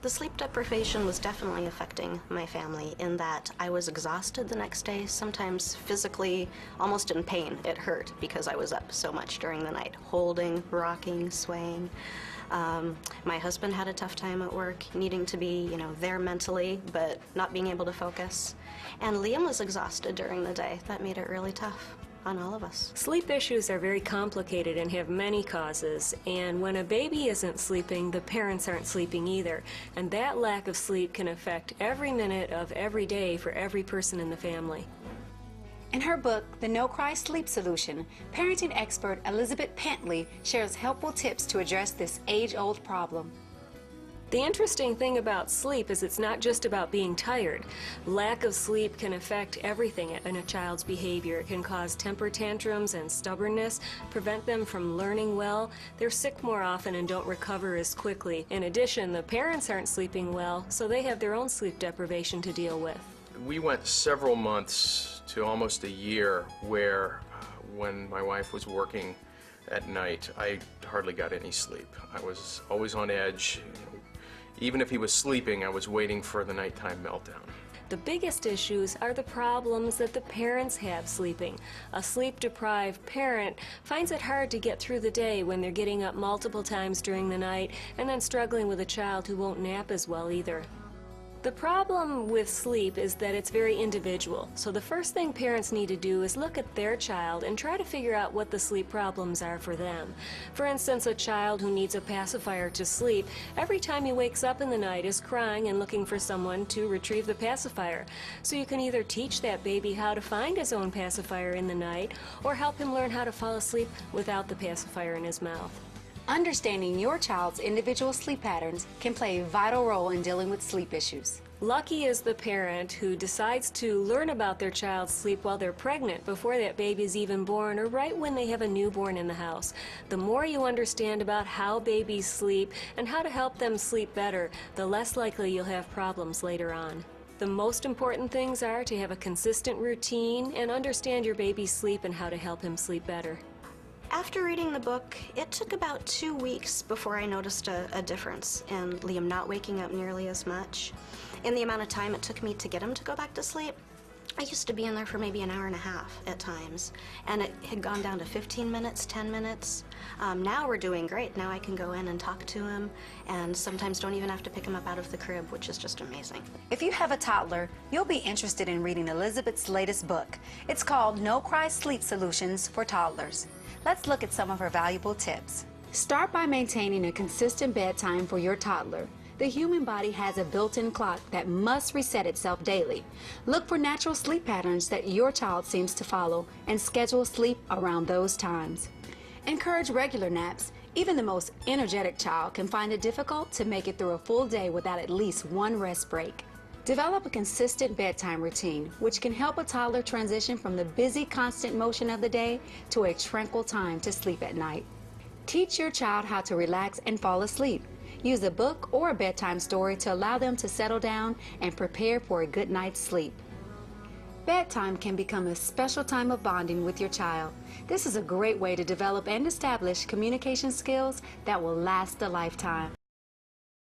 The sleep deprivation was definitely affecting my family in that I was exhausted the next day, sometimes physically almost in pain. It hurt because I was up so much during the night, holding, rocking, swaying. My husband had a tough time at work, needing to be, there mentally, but not being able to focus. And Liam was exhausted during the day. That made it really tough on all of us. Sleep issues are very complicated and have many causes, and when a baby isn't sleeping, the parents aren't sleeping either, and that lack of sleep can affect every minute of every day for every person in the family. In her book, The No Cry Sleep Solution, parenting expert Elizabeth Pentley shares helpful tips to address this age-old problem. The interesting thing about sleep is it's not just about being tired. Lack of sleep can affect everything in a child's behavior. It can cause temper tantrums and stubbornness, prevent them from learning well. They're sick more often and don't recover as quickly. In addition, the parents aren't sleeping well, so they have their own sleep deprivation to deal with. We went several months to almost a year where when my wife was working at night, I hardly got any sleep. I was always on edge. Even if he was sleeping, I was waiting for the nighttime meltdown. The biggest issues are the problems that the parents have sleeping. A sleep-deprived parent finds it hard to get through the day when they're getting up multiple times during the night and then struggling with a child who won't nap as well either. The problem with sleep is that it's very individual, so the first thing parents need to do is look at their child and try to figure out what the sleep problems are for them. For instance, a child who needs a pacifier to sleep, every time he wakes up in the night is crying and looking for someone to retrieve the pacifier. So you can either teach that baby how to find his own pacifier in the night or help him learn how to fall asleep without the pacifier in his mouth. Understanding your child's individual sleep patterns can play a vital role in dealing with sleep issues. Lucky is the parent who decides to learn about their child's sleep while they're pregnant, before that baby is even born, or right when they have a newborn in the house. The more you understand about how babies sleep and how to help them sleep better, the less likely you'll have problems later on. The most important things are to have a consistent routine and understand your baby's sleep and how to help him sleep better. After reading the book, it took about 2 weeks before I noticed a difference in Liam not waking up nearly as much. In the amount of time it took me to get him to go back to sleep, I used to be in there for maybe an hour and a half at times, and it had gone down to 15 minutes, 10 minutes. Now we're doing great. Now I can go in and talk to him, and sometimes don't even have to pick him up out of the crib, which is just amazing. If you have a toddler, you'll be interested in reading Elizabeth's latest book. It's called No Cry Sleep Solutions for Toddlers. Let's look at some of her valuable tips. Start by maintaining a consistent bedtime for your toddler. The human body has a built-in clock that must reset itself daily. Look for natural sleep patterns that your child seems to follow and schedule sleep around those times. Encourage regular naps. Even the most energetic child can find it difficult to make it through a full day without at least one rest break. Develop a consistent bedtime routine, which can help a toddler transition from the busy, constant motion of the day to a tranquil time to sleep at night. Teach your child how to relax and fall asleep. Use a book or a bedtime story to allow them to settle down and prepare for a good night's sleep. Bedtime can become a special time of bonding with your child. This is a great way to develop and establish communication skills that will last a lifetime.